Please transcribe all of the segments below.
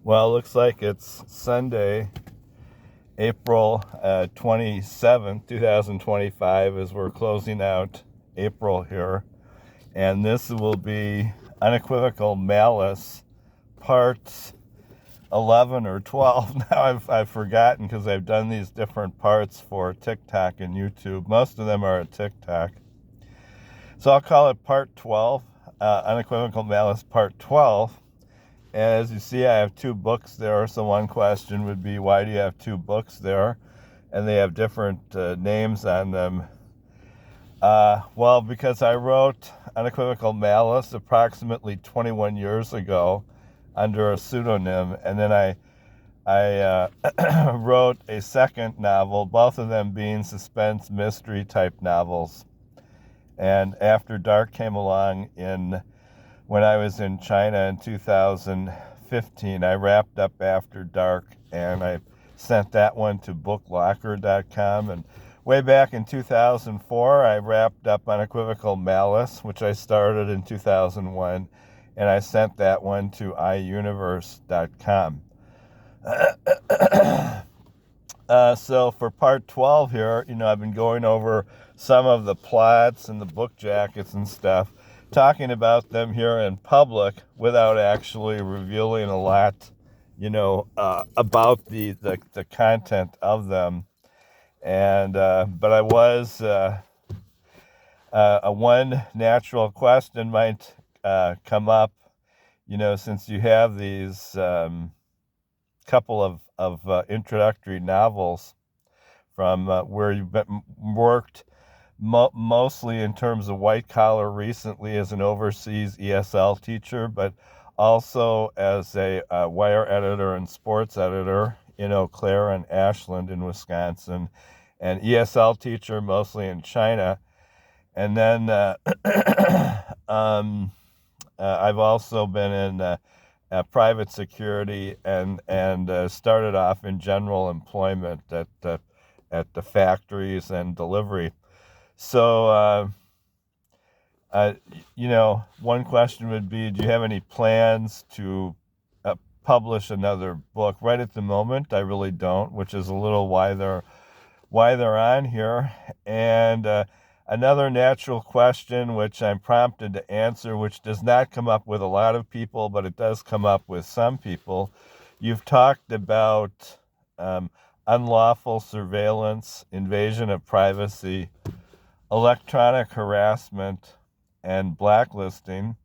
Well, it looks like it's Sunday, April 27th, 2025, as we're closing out April here. And this will be Unequivocal Malice, parts 11 or 12. Now I've forgotten because I've done these different parts for TikTok and YouTube. Most of them are at TikTok. So I'll call it part 12, Unequivocal Malice, part 12. As you see, I have two books there. So one question would be, why do you have two books there? And they have different names on them. Well, because I wrote Unequivocal Malice approximately 21 years ago under a pseudonym. And then I wrote a second novel, both of them being suspense mystery type novels. And After Dark came along when I was in China in 2015. I wrapped up After Dark and I sent that one to booklocker.com. And way back in 2004, I wrapped up Unequivocal Malice, which I started in 2001, and I sent that one to iuniverse.com. So for part 12 here, I've been going over some of the plots and the book jackets and stuff, talking about them here in public without actually revealing a lot, about the content of them. And but I was a one natural question might come up, since you have these couple of introductory novels from where you've worked mostly in terms of white collar recently as an overseas ESL teacher, but also as a wire editor and sports editor in Eau Claire and Ashland in Wisconsin, and ESL teacher mostly in China. And then I've also been in private security and started off in general employment at the factories and delivery. So, one question would be, do you have any plans to publish another book? Right at the moment, I really don't, which is a little why they're on here. And another natural question, which I'm prompted to answer, which does not come up with a lot of people, but it does come up with some people. You've talked about unlawful surveillance, invasion of privacy, electronic harassment, and blacklisting.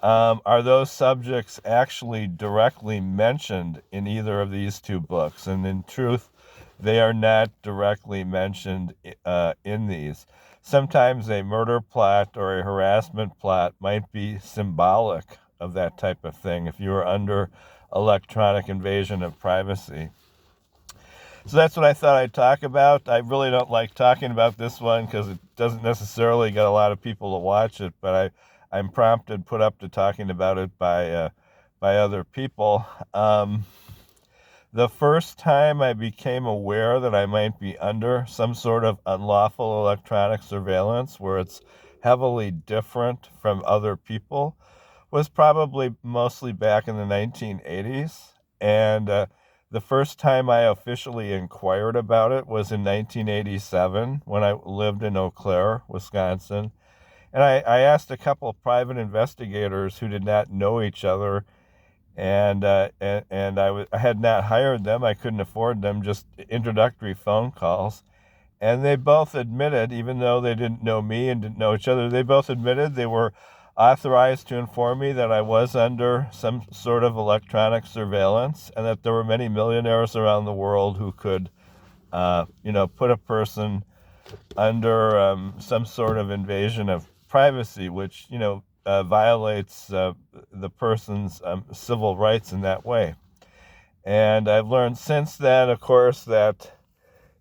Are those subjects actually directly mentioned in either of these two books? And in truth, they are not directly mentioned in these. Sometimes a murder plot or a harassment plot might be symbolic of that type of thing if you are under electronic invasion of privacy. So that's what I thought I'd talk about. I really don't like talking about this one because it doesn't necessarily get a lot of people to watch it, but I'm prompted, put up to talking about it by other people. The first time I became aware that I might be under some sort of unlawful electronic surveillance where it's heavily different from other people was probably mostly back in the 1980s. And the first time I officially inquired about it was in 1987 when I lived in Eau Claire, Wisconsin. And I asked a couple of private investigators who did not know each other, and I had not hired them. I couldn't afford them, just introductory phone calls. And they both admitted, even though they didn't know me and didn't know each other, they both admitted they were authorized to inform me that I was under some sort of electronic surveillance and that there were many millionaires around the world who could, put a person under some sort of invasion of privacy, which, violates the person's civil rights in that way. And I've learned since then, of course, that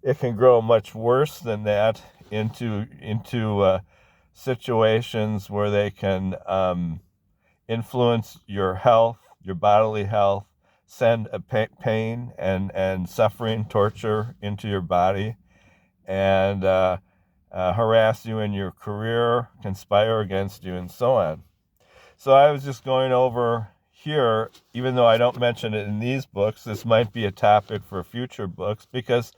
it can grow much worse than that into situations where they can influence your health, your bodily health, send a pain and suffering, torture into your body, and harass you in your career, conspire against you, and so on. So I was just going over here, even though I don't mention it in these books, this might be a topic for future books, because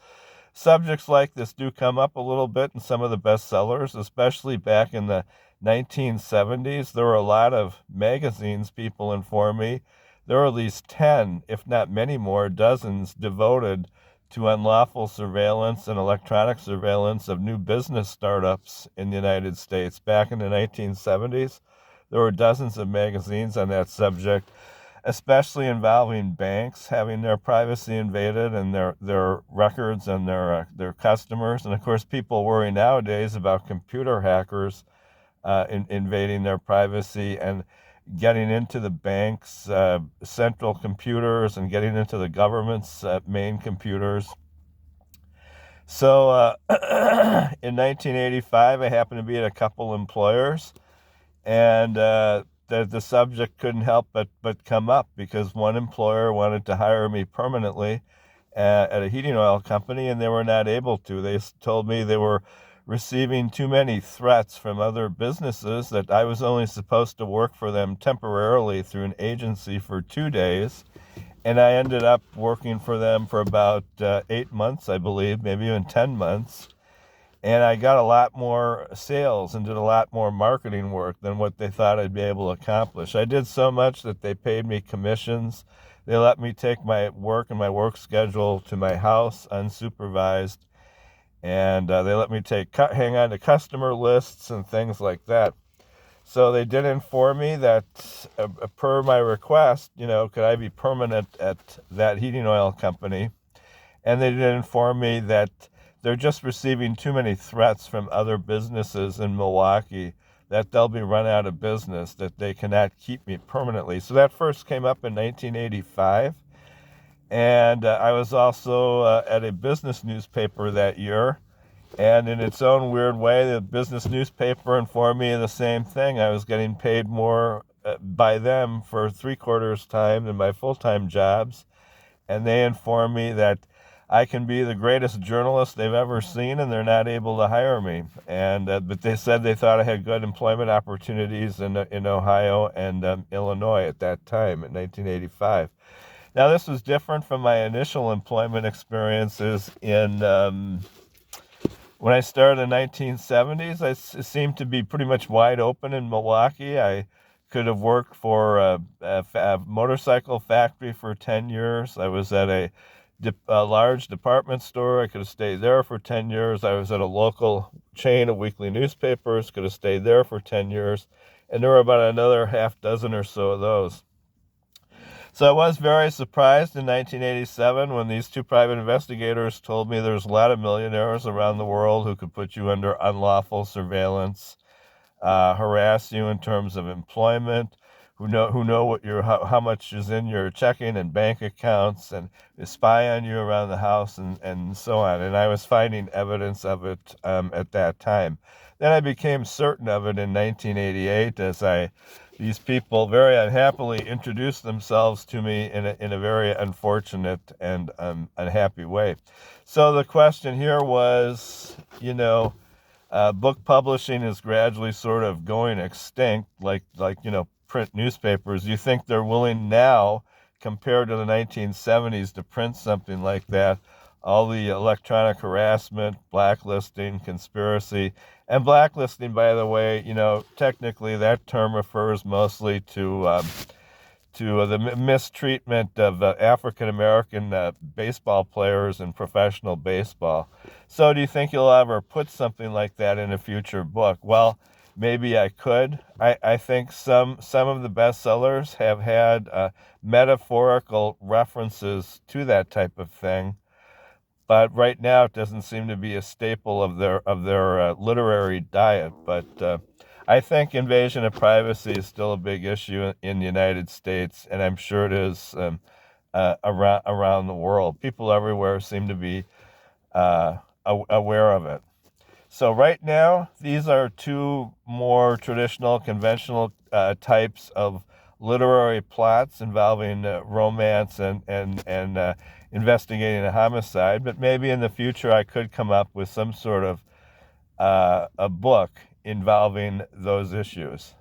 subjects like this do come up a little bit in some of the bestsellers, especially back in the 1970s. There were a lot of magazines, people inform me. There were at least 10, if not many more, dozens devoted to unlawful surveillance and electronic surveillance of new business startups in the United States. Back in the 1970s, there were dozens of magazines on that subject, especially involving banks having their privacy invaded and their records and their customers. And of course, people worry nowadays about computer hackers invading their privacy and getting into the bank's central computers and getting into the government's main computers. So in 1985, I happened to be at a couple employers, and the subject couldn't help but come up, because one employer wanted to hire me permanently at a heating oil company, and they were not able to. They told me they were receiving too many threats from other businesses, that I was only supposed to work for them temporarily through an agency for 2 days. And I ended up working for them for about 8 months, I believe, maybe even 10 months. And I got a lot more sales and did a lot more marketing work than what they thought I'd be able to accomplish. I did so much that they paid me commissions. They let me take my work and my work schedule to my house unsupervised. And they let me hang on to customer lists and things like that. So they did inform me that, per my request, could I be permanent at that heating oil company? And they did inform me that they're just receiving too many threats from other businesses in Milwaukee, that they'll be run out of business, that they cannot keep me permanently. So that first came up in 1985. And I was also at a business newspaper that year. And in its own weird way, the business newspaper informed me of the same thing. I was getting paid more by them for 3/4 time than my full-time jobs. And they informed me that I can be the greatest journalist they've ever seen, and they're not able to hire me. And but they said they thought I had good employment opportunities in Ohio and Illinois at that time, in 1985. Now, this was different from my initial employment experiences when I started in the 1970s. It seemed to be pretty much wide open in Milwaukee. I could have worked for a motorcycle factory for 10 years. I was at a large department store. I could have stayed there for 10 years. I was at a local chain of weekly newspapers, could have stayed there for 10 years. And there were about another half dozen or so of those. So I was very surprised in 1987 when these two private investigators told me there's a lot of millionaires around the world who could put you under unlawful surveillance, harass you in terms of employment, who know what how much is in your checking and bank accounts, and spy on you around the house and so on. And I was finding evidence of it at that time. Then I became certain of it in 1988 as these people very unhappily introduced themselves to me in a very unfortunate and unhappy way. So the question here was, book publishing is gradually sort of going extinct, like print newspapers. Do you think they're willing now, compared to the 1970s, to print something like that? All the electronic harassment, blacklisting, conspiracy. And blacklisting, by the way, technically that term refers mostly to the mistreatment of African American baseball players in professional baseball. So do you think you'll ever put something like that in a future book? Well, maybe I could. I think some of the bestsellers have had metaphorical references to that type of thing. But right now, it doesn't seem to be a staple of their literary diet. But I think invasion of privacy is still a big issue in the United States, and I'm sure it is around the world. People everywhere seem to be aware of it. So right now, these are two more traditional, conventional types of literary plots involving romance and investigating a homicide. But maybe in the future I could come up with some sort of a book involving those issues.